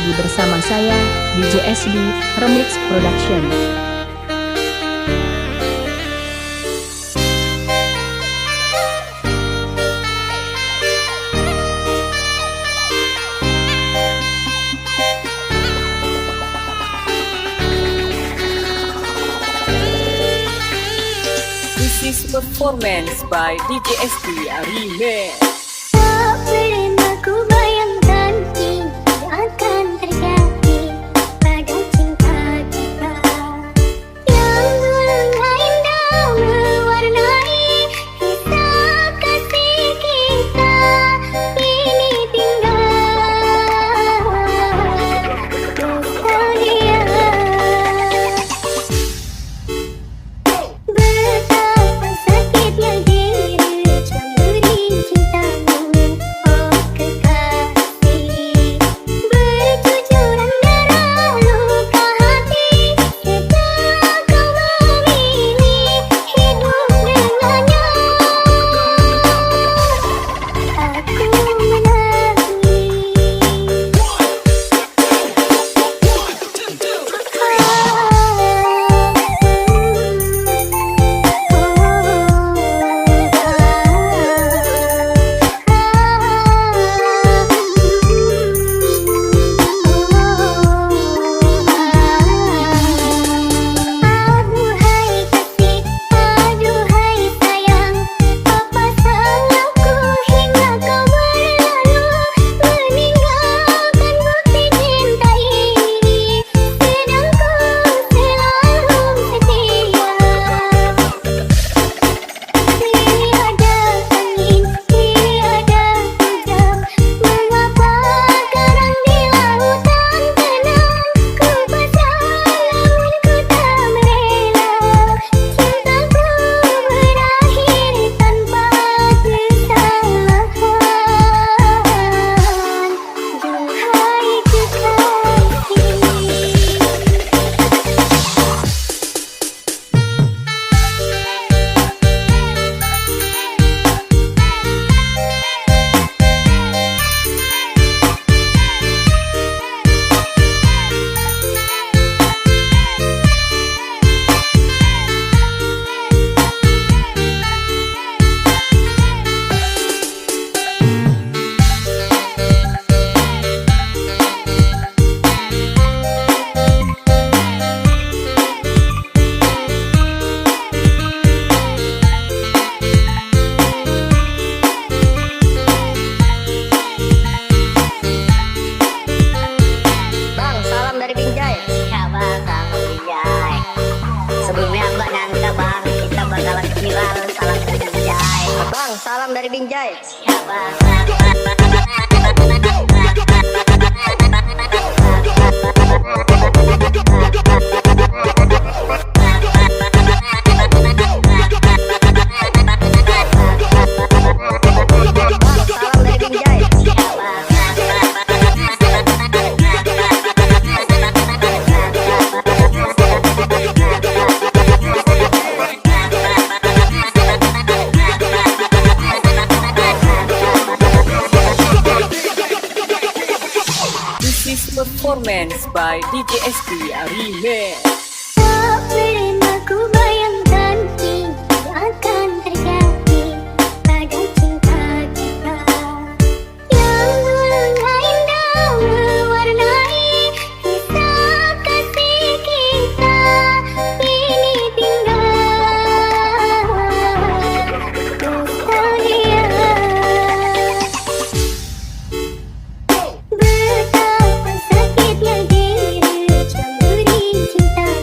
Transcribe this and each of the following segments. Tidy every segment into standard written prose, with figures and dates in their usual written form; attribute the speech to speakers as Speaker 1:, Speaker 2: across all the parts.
Speaker 1: lagi bersama saya, DJ SB Remix Production.
Speaker 2: This is performance by DJ SB Remix.
Speaker 3: Tak pernah ku bayangkan ini akan terjadi pada cinta kita yang dulunya indah mewarnai kisah kasih kita. Ini tinggal nostalgia. Betapa sakitnya diri cemburu cintamu, oh kekasih. Bercucuran darah luka hati setelah kau memilih hidup dengannya. Aku aduhai kasih, aduhai sayang, apa salahku hingga kau berlalu meninggalkan bukti cinta ini, sedang ku selalu setia. Tiada angin, tiada hujan, mengapa karang di lautan tenang? Ku pasrah namun ku tak merela, cintaku berakhir tanpa kesalahan. Duhai Bang, salam dari Binjai. Ya bang, salam Binjai. Sebelumnya aku gak nyangka bang, kita bakalan viral. Salam dari Binjai. Bang, salam dari Binjai. Ya bang. Salam dari Binjai. Ya bang.
Speaker 2: This is performance by DJ SB Remix.
Speaker 3: Tak pernah ku bayangkan ini akan terjadi pada cinta kita yang dulunya indah mewarnai kisah kasih kita. Ini tinggal nostalgia. Betapa sakitnya diri cemburu cinta.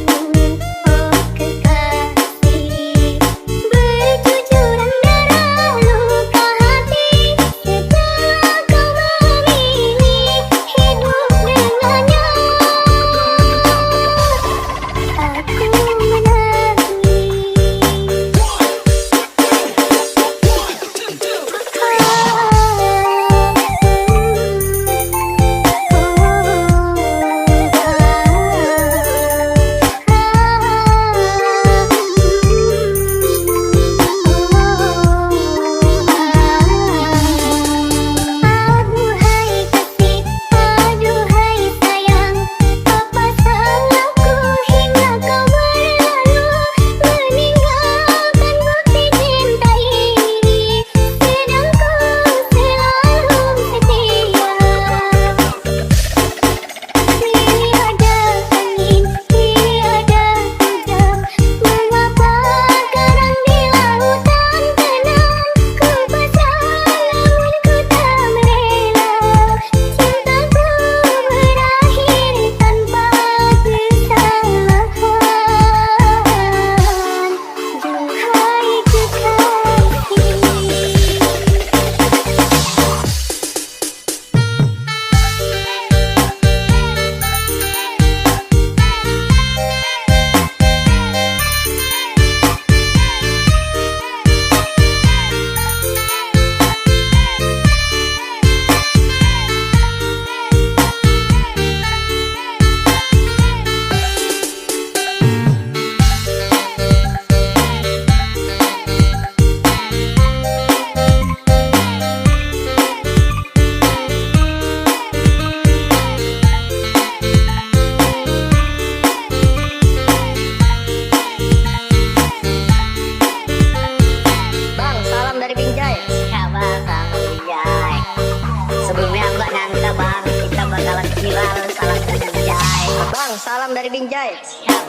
Speaker 3: Abang, salam dari Binjai. Salam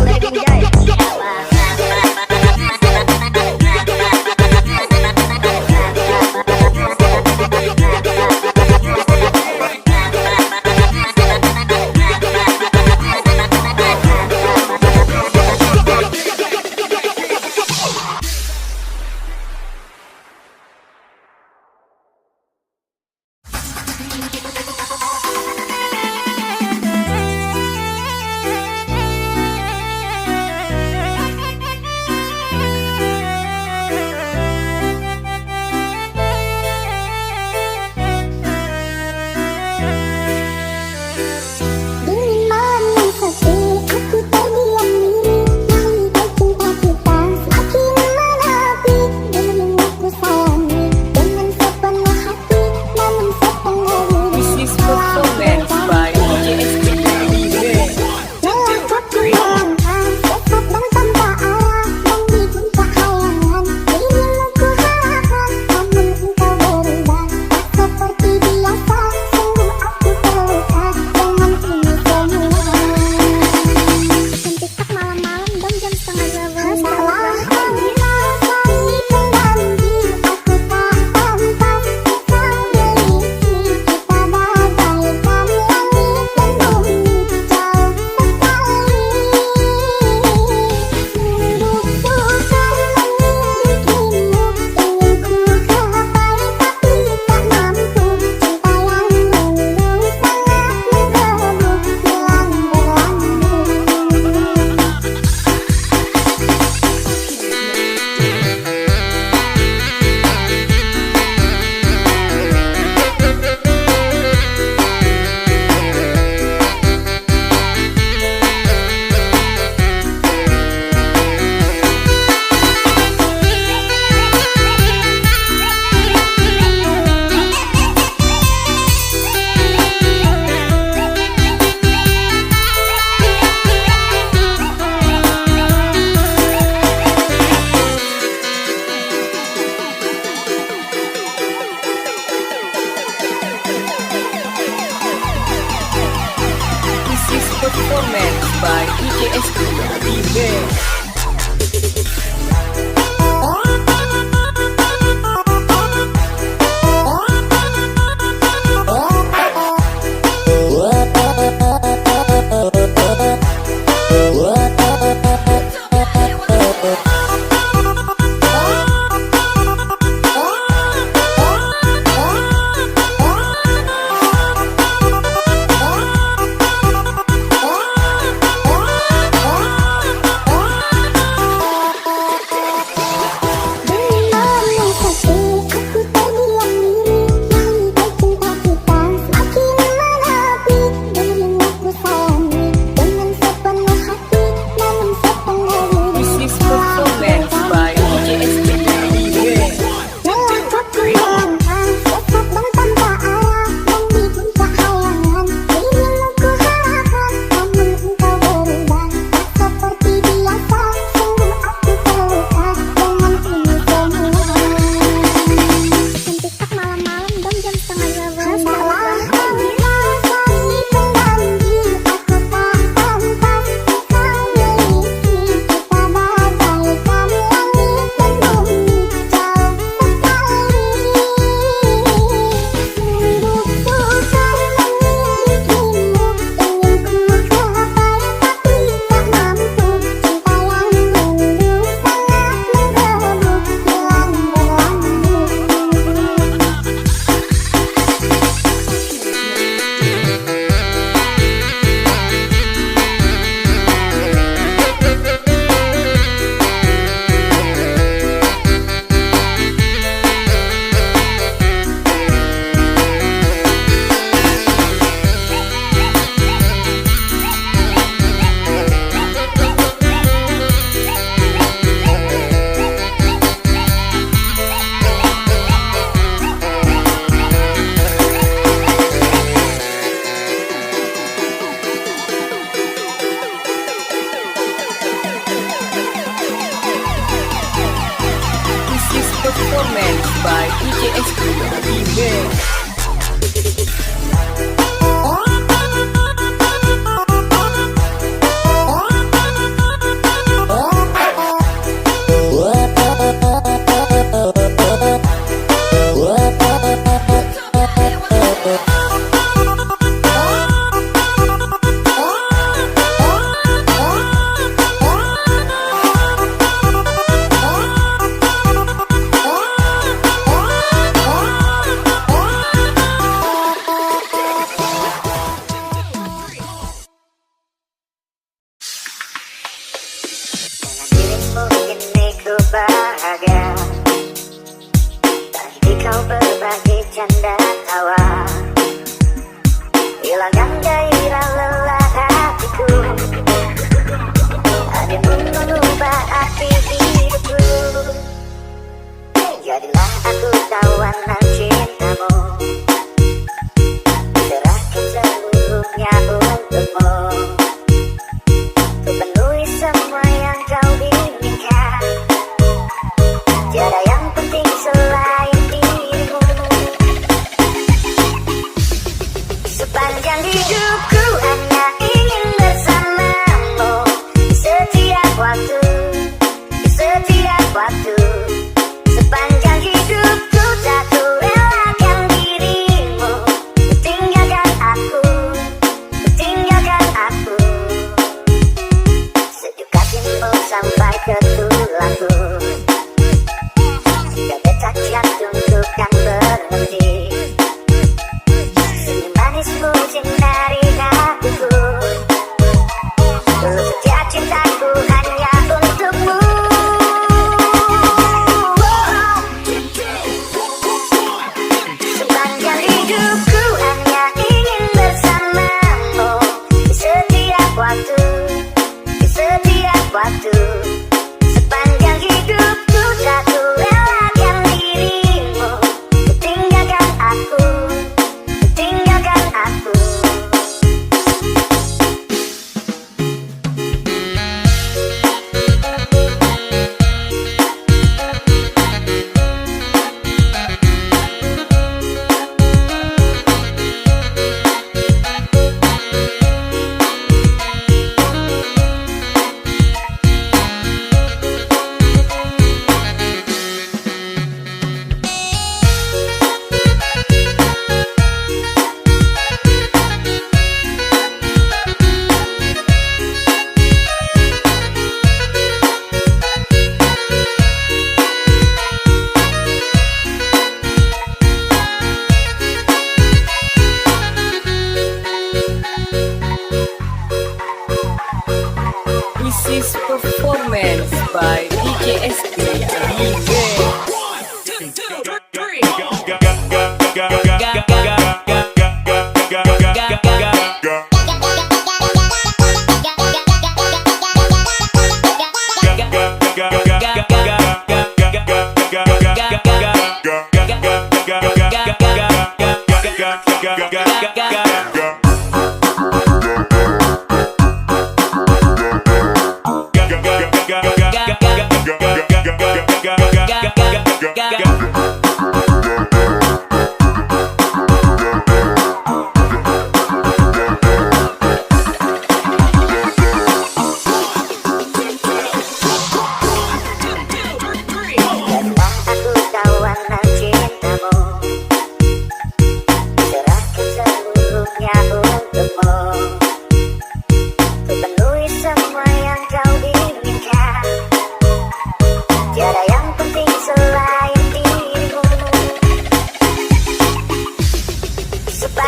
Speaker 3: dari Binjai.
Speaker 2: Performance by DJ SB Remix.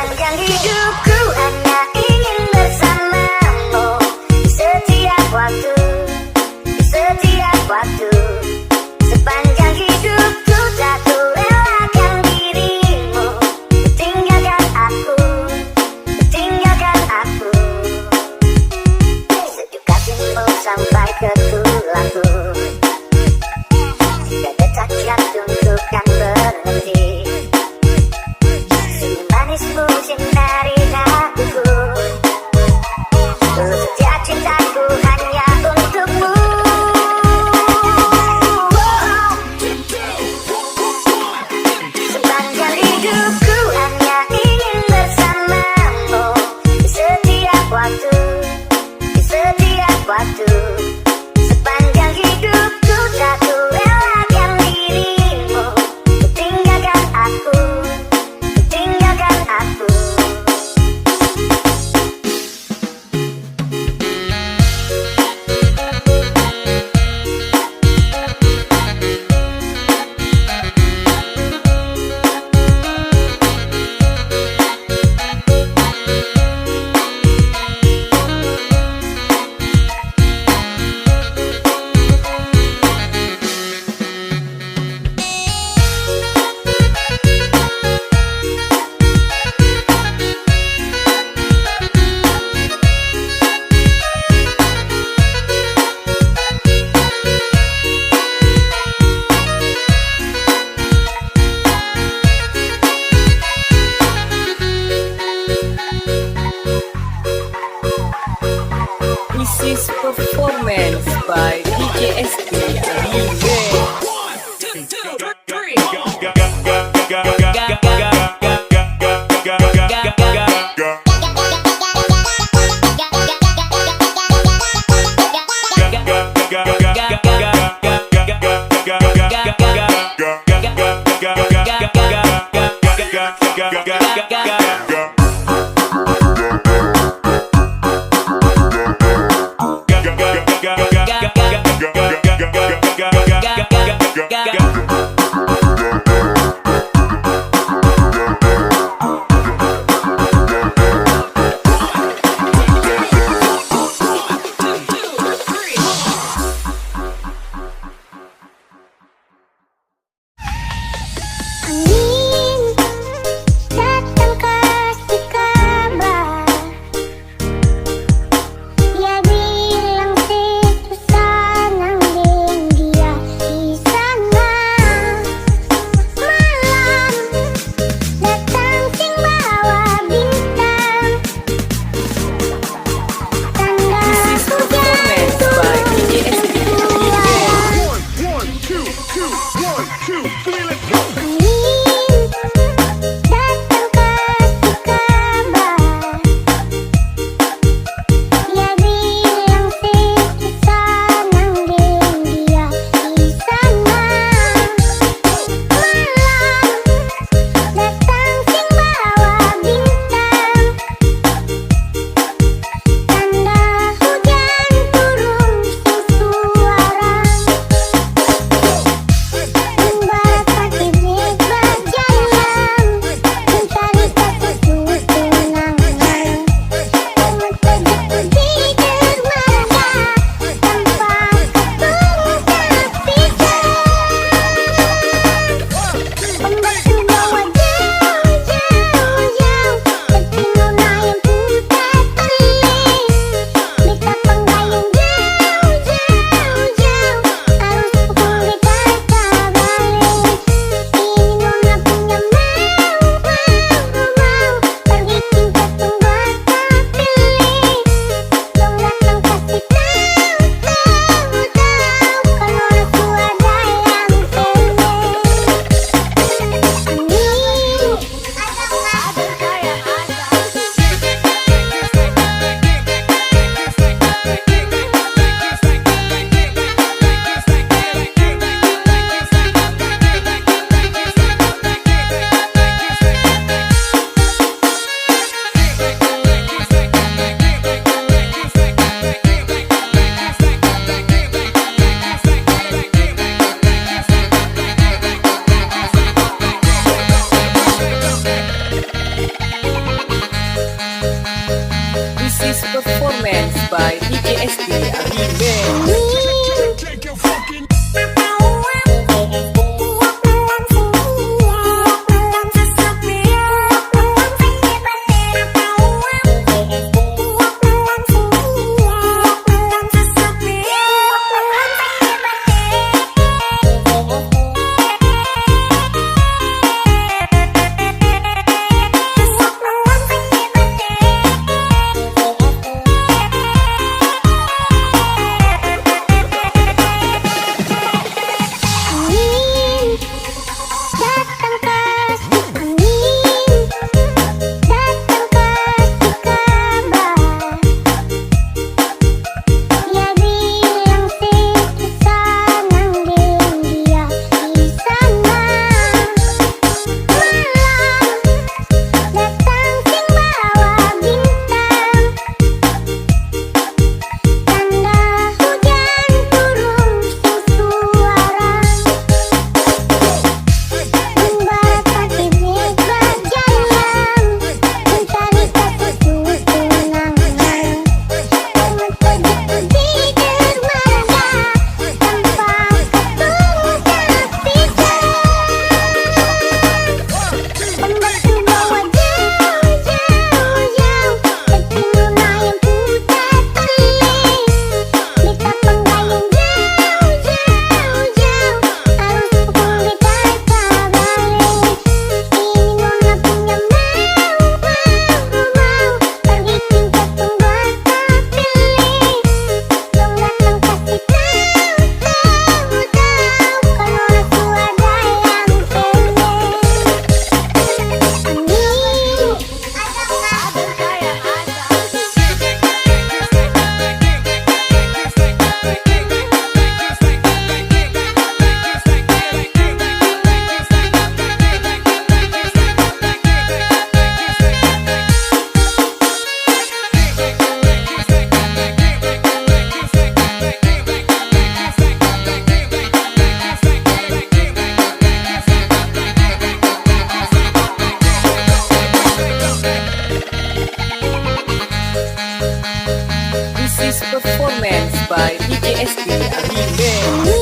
Speaker 3: Sepanjang hidupku hanya ingin bersamamu di setiap waktu, di setiap waktu. Sepanjang hidupku tak ku relakan dirimu, tinggalkan aku, tinggalkan aku. Sejuk kasihmu sampai ke tulangku, jika detak jantungku kan berhenti. Senyum manismu sinari hatiku, tulus setia cintaku hanya untukmu. Sepanjang hidupku hanya ingin bersamamu di setiap waktu, di setiap waktu. Sepanjang hidupku tak ku relakan dirimu, tinggalkan aku, tinggalkan aku.
Speaker 2: This is performance by DJ SB Remix.
Speaker 4: Angin datang kasih
Speaker 2: Remix. This is performance by DJSD Remix.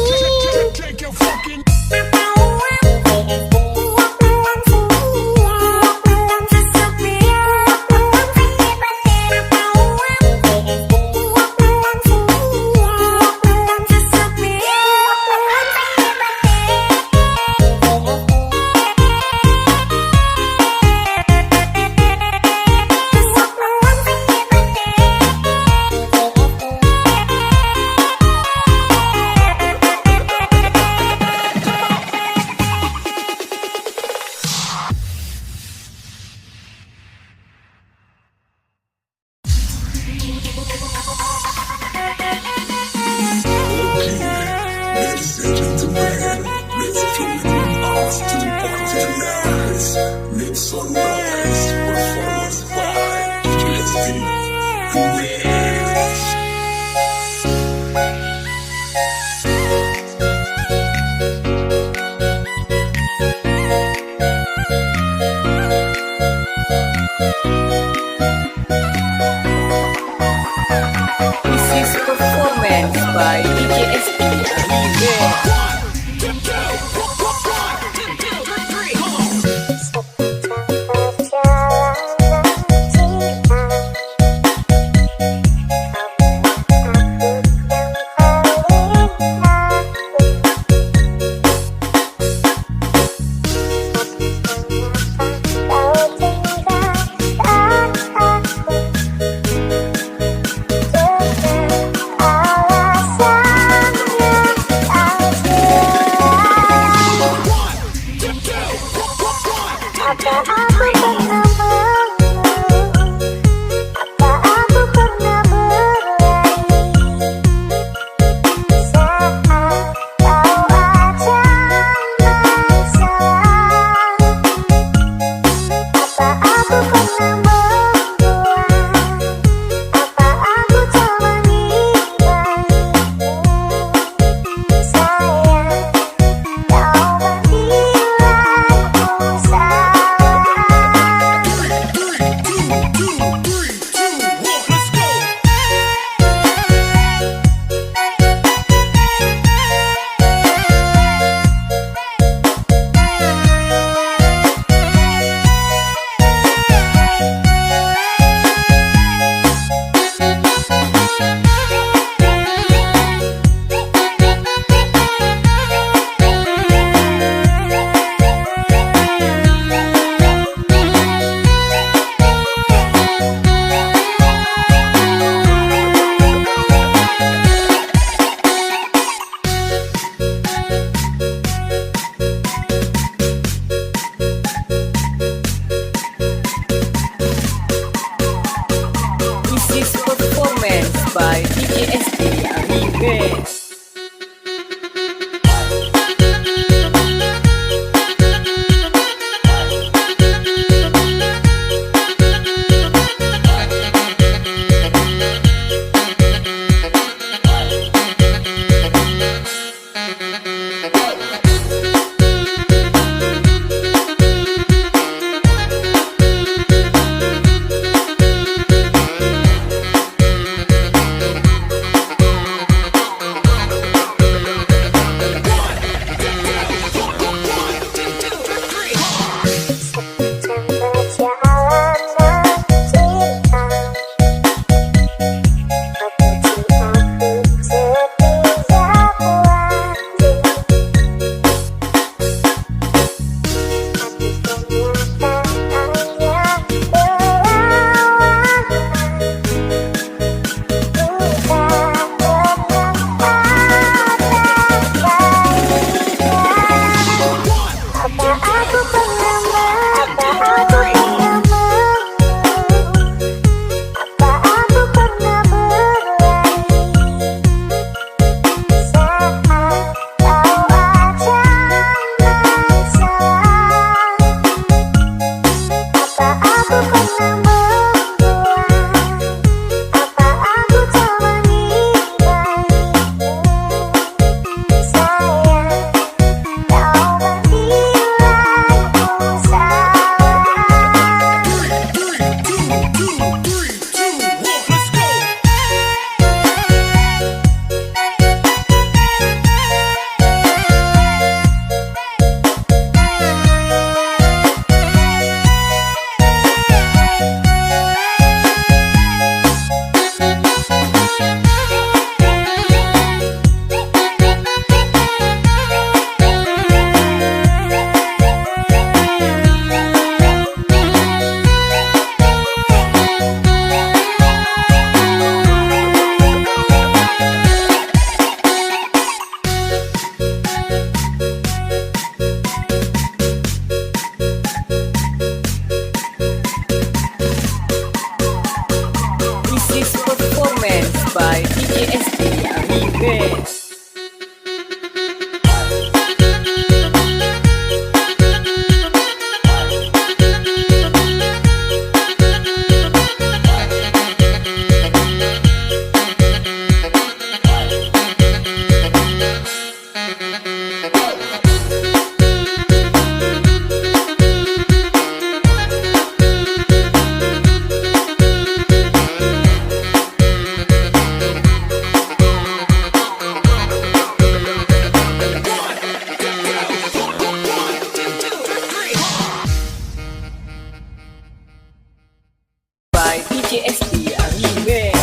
Speaker 2: DJ SD Remix.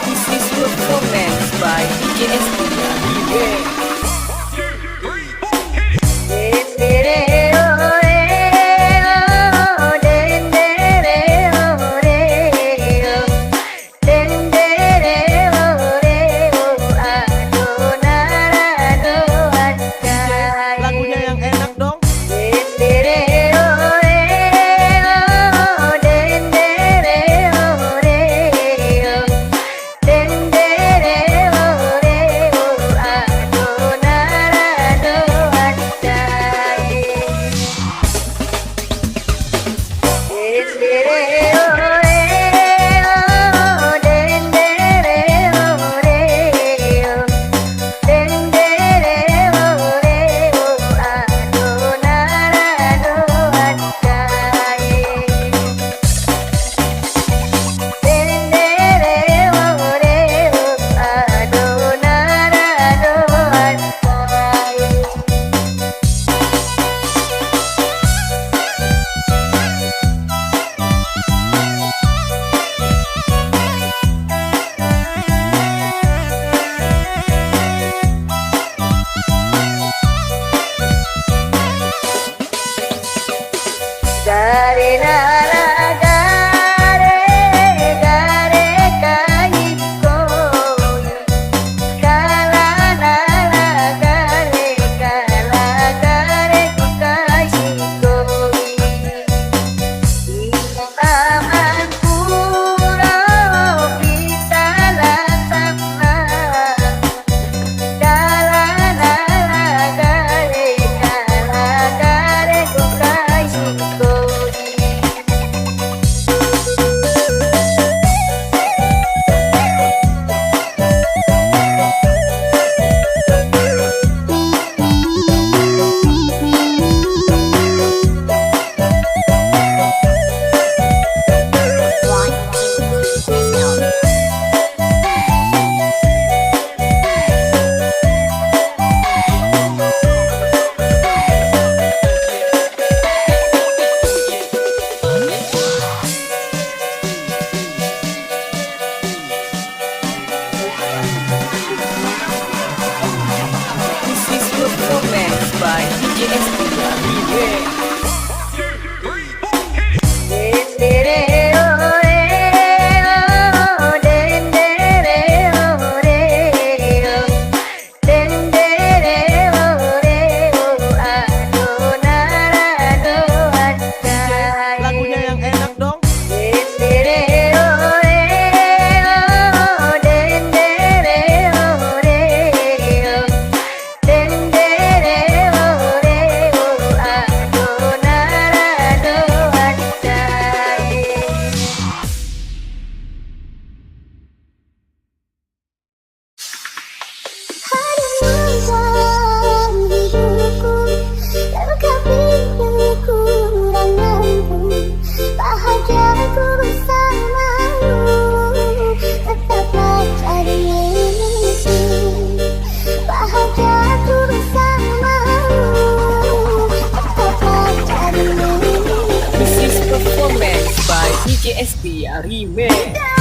Speaker 2: This is performance by DJ SD Remix.
Speaker 4: Lagunya yang enak dong.
Speaker 2: DJ ST Remix.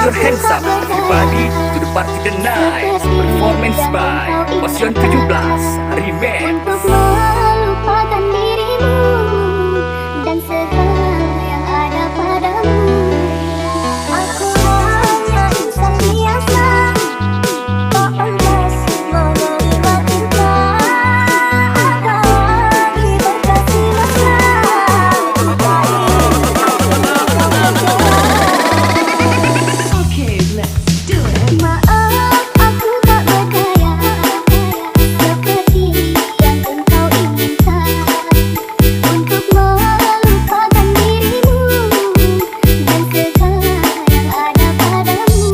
Speaker 2: your hands up, everybody, to the party tonight. Performance by Passion 17 Remix.
Speaker 4: Untuk melupakan dirimu dan segala yang ada padamu. Aku hanya insan biasa, tak pantas menerima cinta. Akan lagi berkasih mesra, maaf aku tak berdaya seperti yang engkau inginkan. Untuk melupakan dirimu dan segala yang ada padamu.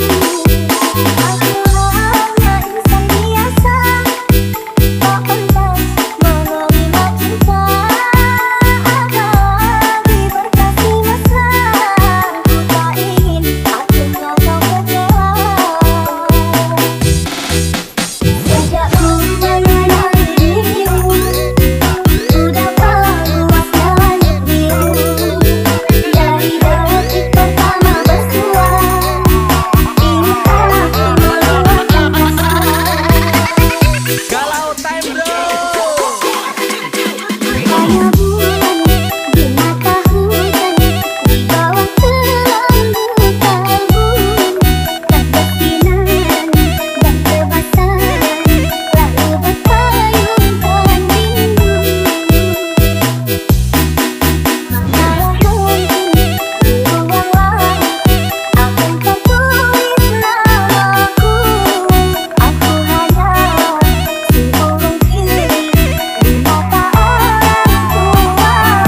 Speaker 4: Aku hanya insan biasa, tak pantas menerima cinta. Akan lagi berkasih mesra, ku tak ingin aku kau kecewa. Sejak ku mengenal dirimu, ku dapat luaskan biru. Dari detik pertama bersua, ingin aku meluapkan rasa.
Speaker 2: Galau time bro.
Speaker 4: Hanya bulan di mata hujan, di bawah telanjang kalbu. Kebatinan dan kebasan, lalu berpayungkan rindu. Malam mungkin di ruang langit akan tertulis namaku. Aku hanya si burung kiri di mata orang tuamu.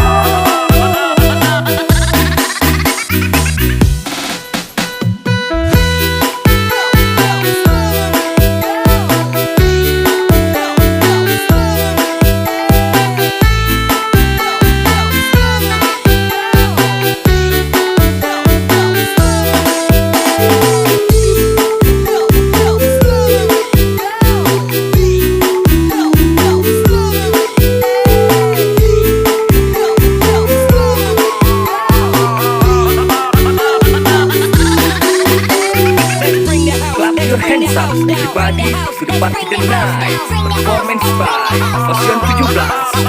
Speaker 2: Clap your hands up, everybody, to the party tonight. Performance by Passion 17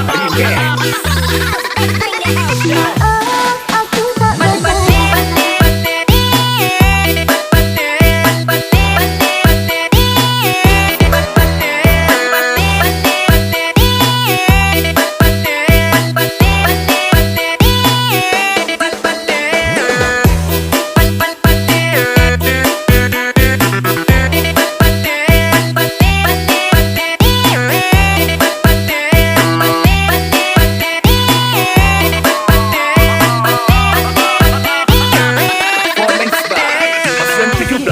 Speaker 2: Remix.
Speaker 4: Maaf aku tak berdaya
Speaker 2: Performance by Passion 17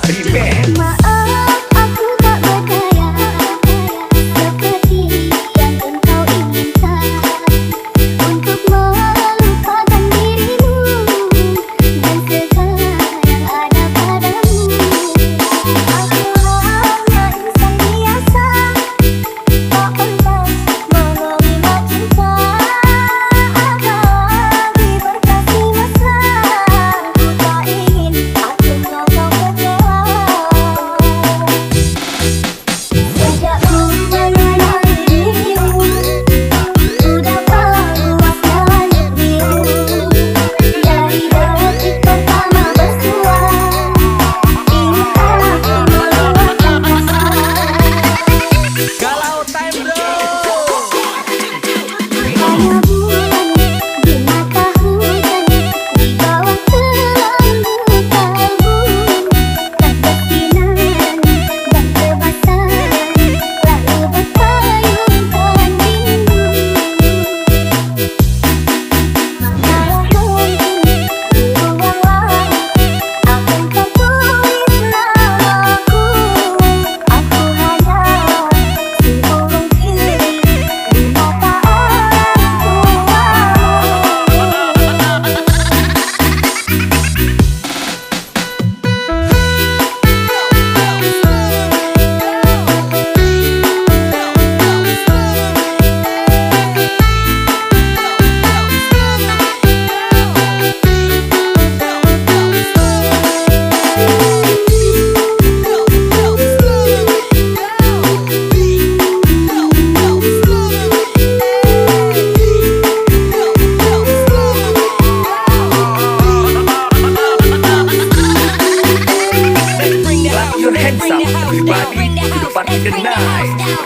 Speaker 2: Remix.
Speaker 4: Maaf aku tak berdaya seperti yang engkau inginkan. Untuk melupakan dirimu dan segala yang ada padamu. Aku hanya insan biasa, tak pantas menerima cinta. Akan lagi berkasih mesra, ku tak ingin aku kau kecewa.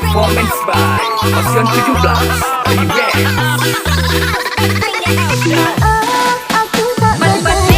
Speaker 2: Performance by Passion 17 Remix.
Speaker 4: Maaf, aku tak berdaya.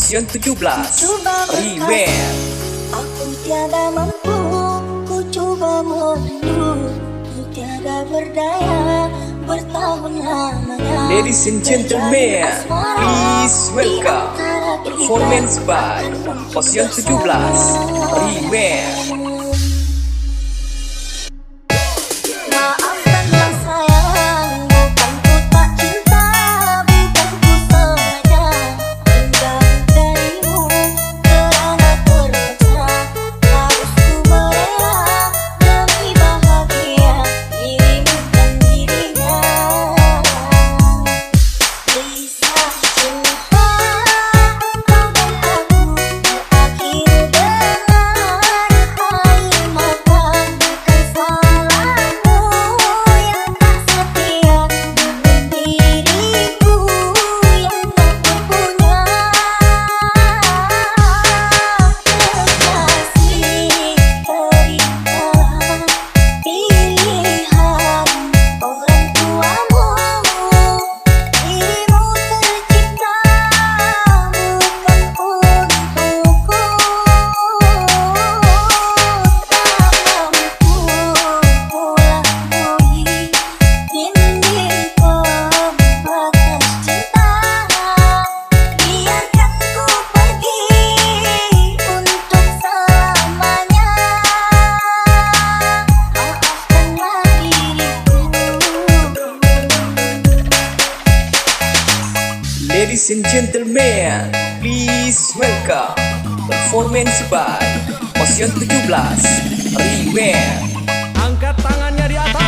Speaker 2: Posion 17 Reward.
Speaker 4: Aku tiada mampu, ku coba mundur, ku tiada berdaya, bertahun lamanya.
Speaker 2: Ladies and gentlemen, please welcome performance by Posion 17 Reward.
Speaker 4: Maafkanlah sayang, bukan ku tak cinta, bukan ku sengaja menjauh darimu, kerana terpaksa harus ku merela demi bahagia dirimu dan dirinya. Kisah cinta kau dan aku berakhir dengan air mata, bukan salahmu yang tak setia dengan diriku yang tak punya. Kekasih, berikanlah pilihan orang tuamu, dirimu tercipta bukan untukku. Tak mampu pula mui dinding pembatas cinta, biarkan ku pergi untuk selamanya. Maafkanlah diriku.
Speaker 2: Ladies and gentlemen, please welcome performance by Posion 17 Reward.
Speaker 5: Angkat tangannya di atas.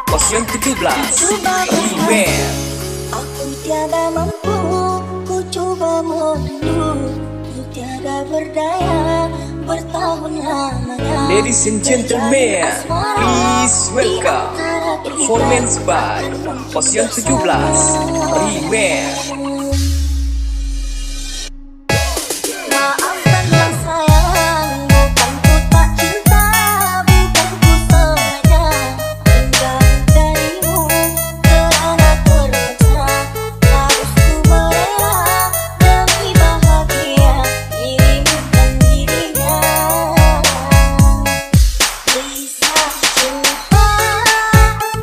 Speaker 2: Posion 17 Reward.
Speaker 4: Aku tiada mampu, ku coba mundur, ku tiada berdaya, bertahun lamanya.
Speaker 2: Ladies and gentlemen, please welcome performance by Posion 17 Reward.
Speaker 4: Maafkanlah sayang, bukan ku tak cinta, bukan ku sengaja menjauh darimu, kerana terpaksa harus ku merela demi bahagia dirimu dan dirinya. Kisah cinta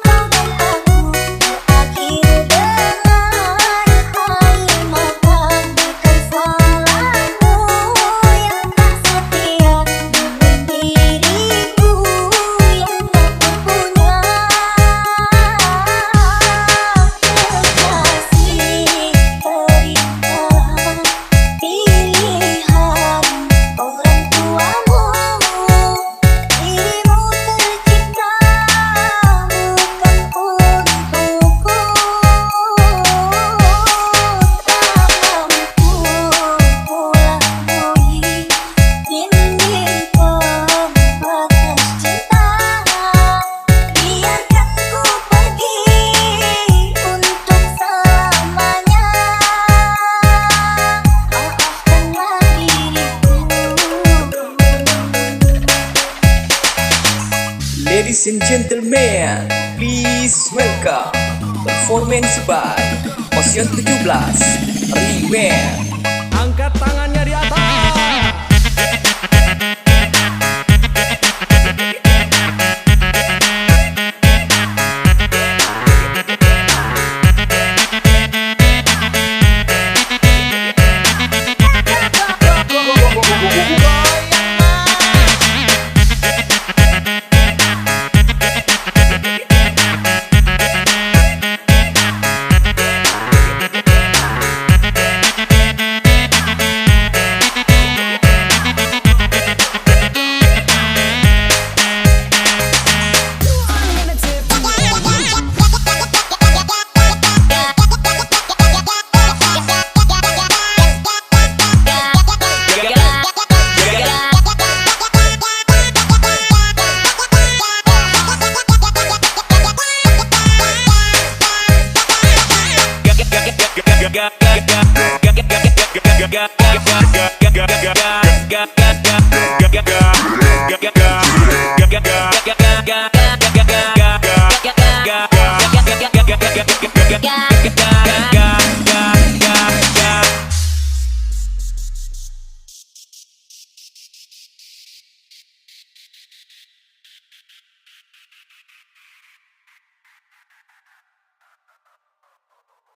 Speaker 4: kau dan aku berakhir dengan air mata, bukan salahmu yang tak setia dengan diriku yang tak punya. Kekasih, berikanlah pilihan orang tuamu, dirimu tercipta bukan untukku. Tak mampu pula mui dinding pembatas cinta, biarkan ku pergi untuk selamanya. Maafkanlah diriku.
Speaker 2: Ladies and gentlemen, please welcome performance by Posion 17 Reward.
Speaker 5: Angkat tangannya di atas.
Speaker 4: Got